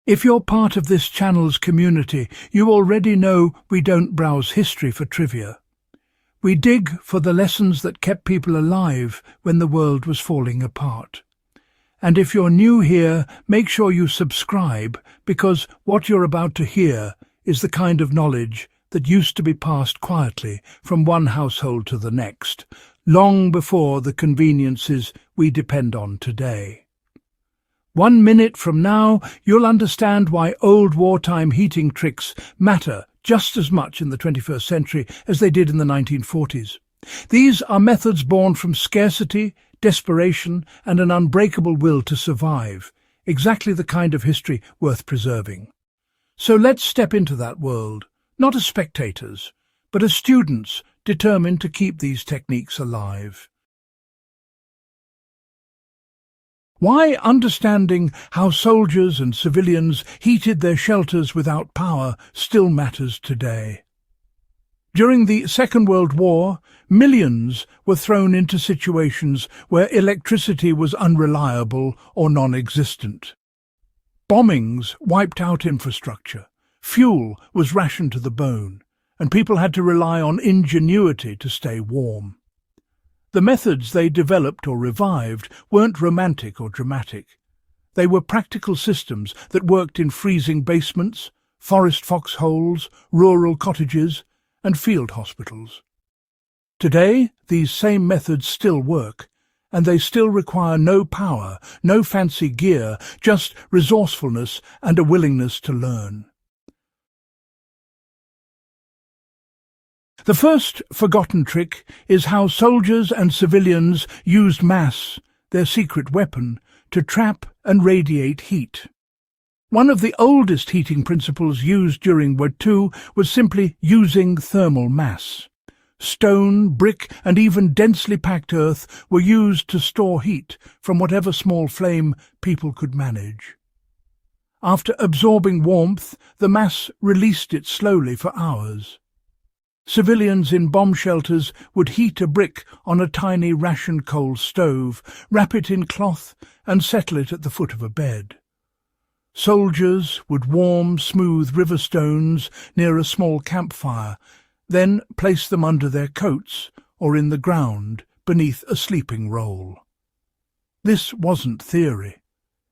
If you're part of this channel's community, you already know we don't browse history for trivia. We dig for the lessons that kept people alive when the world was falling apart. And if you're new here, make sure you subscribe, because what you're about to hear is the kind of knowledge that used to be passed quietly from one household to the next, long before the conveniences we depend on today. 1 minute from now, you'll understand why old wartime heating tricks matter just as much in the 21st century as they did in the 1940s. These are methods born from scarcity, desperation, and an unbreakable will to survive, exactly the kind of history worth preserving. So let's step into that world, not as spectators, but as students determined to keep these techniques alive. Why understanding how soldiers and civilians heated their shelters without power still matters today. During the Second World War, millions were thrown into situations where electricity was unreliable or non-existent. Bombings wiped out infrastructure, fuel was rationed to the bone, and people had to rely on ingenuity to stay warm. The methods they developed or revived weren't romantic or dramatic. They were practical systems that worked in freezing basements, forest foxholes, rural cottages, and field hospitals. Today, these same methods still work, and they still require no power, no fancy gear, just resourcefulness and a willingness to learn. The first forgotten trick is how soldiers and civilians used mass, their secret weapon, to trap and radiate heat. One of the oldest heating principles used during World War II was simply using thermal mass. Stone, brick, and even densely packed earth were used to store heat from whatever small flame people could manage. After absorbing warmth, the mass released it slowly for hours. Civilians in bomb shelters would heat a brick on a tiny ration coal stove, wrap it in cloth, and settle it at the foot of a bed. Soldiers would warm smooth river stones near a small campfire, then place them under their coats or in the ground beneath a sleeping roll. This wasn't theory.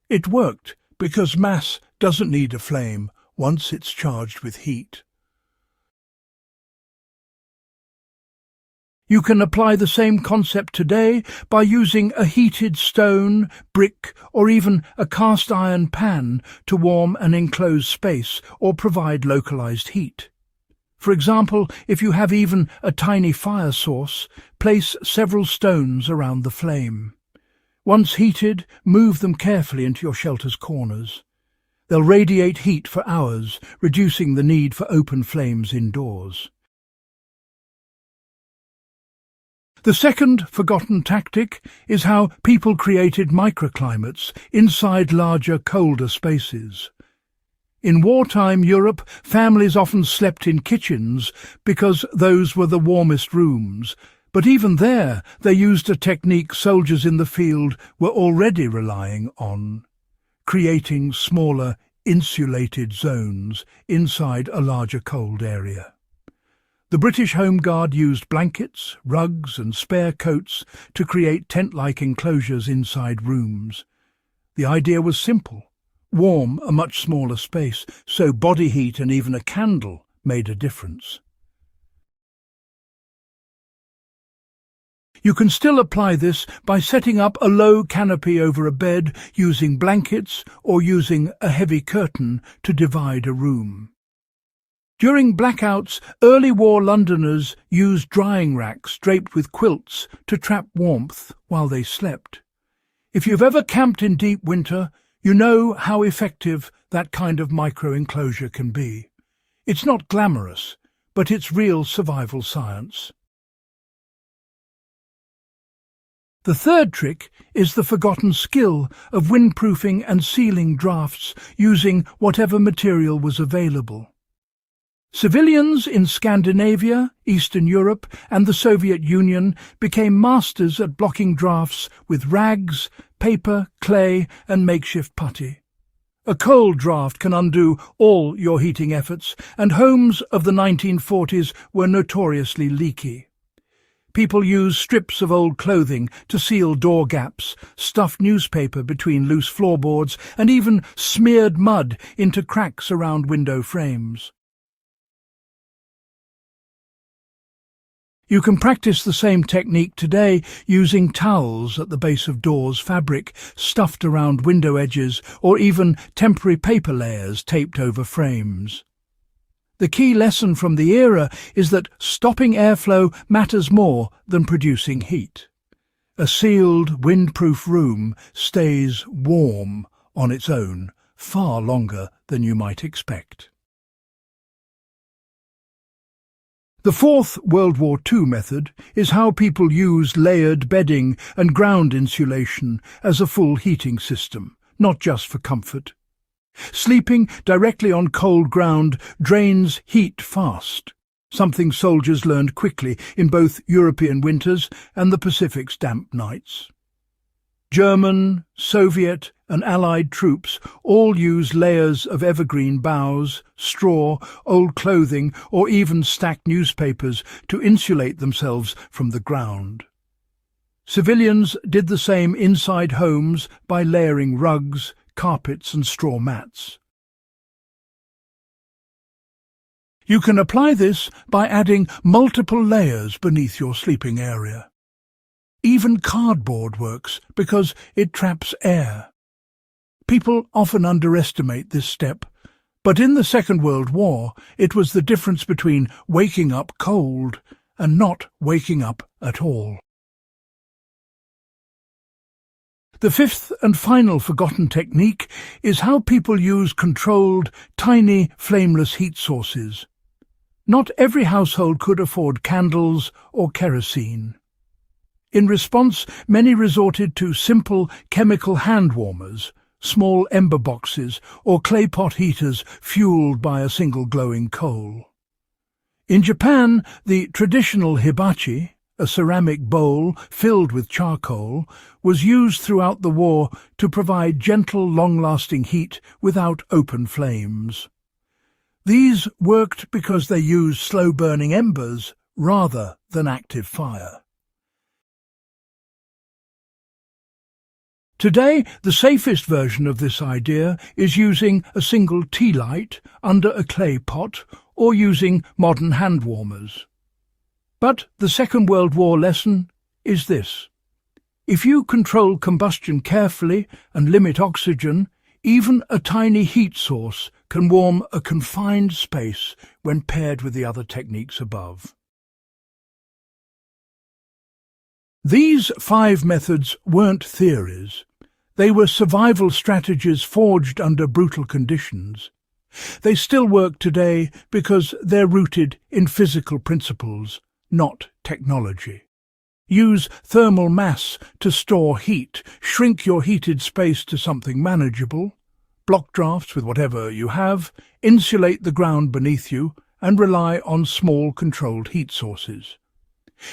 It worked because mass doesn't need a flame once it's charged with heat. You can apply the same concept today by using a heated stone, brick, or even a cast iron pan to warm an enclosed space or provide localized heat. For example, if you have even a tiny fire source, place several stones around the flame. Once heated, move them carefully into your shelter's corners. They'll radiate heat for hours, reducing the need for open flames indoors. The second forgotten tactic is how people created microclimates inside larger, colder spaces. In wartime Europe, families often slept in kitchens because those were the warmest rooms, but even there they used a technique soldiers in the field were already relying on, creating smaller, insulated zones inside a larger cold area. The British Home Guard used blankets, rugs and spare coats to create tent-like enclosures inside rooms. The idea was simple: warm a much smaller space, so body heat and even a candle made a difference. You can still apply this by setting up a low canopy over a bed, using blankets or using a heavy curtain to divide a room. During blackouts, early war Londoners used drying racks draped with quilts to trap warmth while they slept. If you've ever camped in deep winter, you know how effective that kind of micro-enclosure can be. It's not glamorous, but it's real survival science. The third trick is the forgotten skill of windproofing and sealing drafts using whatever material was available. Civilians in Scandinavia, Eastern Europe, and the Soviet Union became masters at blocking drafts with rags, paper, clay, and makeshift putty. A cold draft can undo all your heating efforts, and homes of the 1940s were notoriously leaky. People used strips of old clothing to seal door gaps, stuffed newspaper between loose floorboards, and even smeared mud into cracks around window frames. You can practice the same technique today using towels at the base of doors, fabric stuffed around window edges, or even temporary paper layers taped over frames. The key lesson from the era is that stopping airflow matters more than producing heat. A sealed, windproof room stays warm on its own far longer than you might expect. The Fourth World War II method is how people used layered bedding and ground insulation as a full heating system, not just for comfort. Sleeping directly on cold ground drains heat fast, something soldiers learned quickly in both European winters and the Pacific's damp nights. German, Soviet, and Allied troops all use layers of evergreen boughs, straw, old clothing, or even stacked newspapers to insulate themselves from the ground. Civilians did the same inside homes by layering rugs, carpets, and straw mats. You can apply this by adding multiple layers beneath your sleeping area. Even cardboard works because it traps air. People often underestimate this step, but in the Second World War it was the difference between waking up cold and not waking up at all. The fifth and final forgotten technique is how people use controlled, tiny, flameless heat sources. Not every household could afford candles or kerosene. In response, many resorted to simple chemical hand warmers, small ember boxes, or clay pot heaters fueled by a single glowing coal. In Japan, the traditional hibachi, a ceramic bowl filled with charcoal, was used throughout the war to provide gentle, long-lasting heat without open flames. These worked because they used slow-burning embers rather than active fire. Today, the safest version of this idea is using a single tea light under a clay pot or using modern hand warmers. But the Second World War lesson is this: if you control combustion carefully and limit oxygen, even a tiny heat source can warm a confined space when paired with the other techniques above. These 5 methods weren't theories. They were survival strategies forged under brutal conditions. They still work today because they're rooted in physical principles, not technology. Use thermal mass to store heat, shrink your heated space to something manageable, block drafts with whatever you have, insulate the ground beneath you, and rely on small controlled heat sources.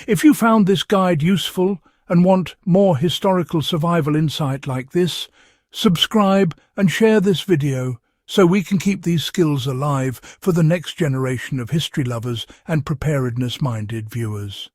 If you found this guide useful and want more historical survival insight like this, subscribe and share this video so we can keep these skills alive for the next generation of history lovers and preparedness-minded viewers.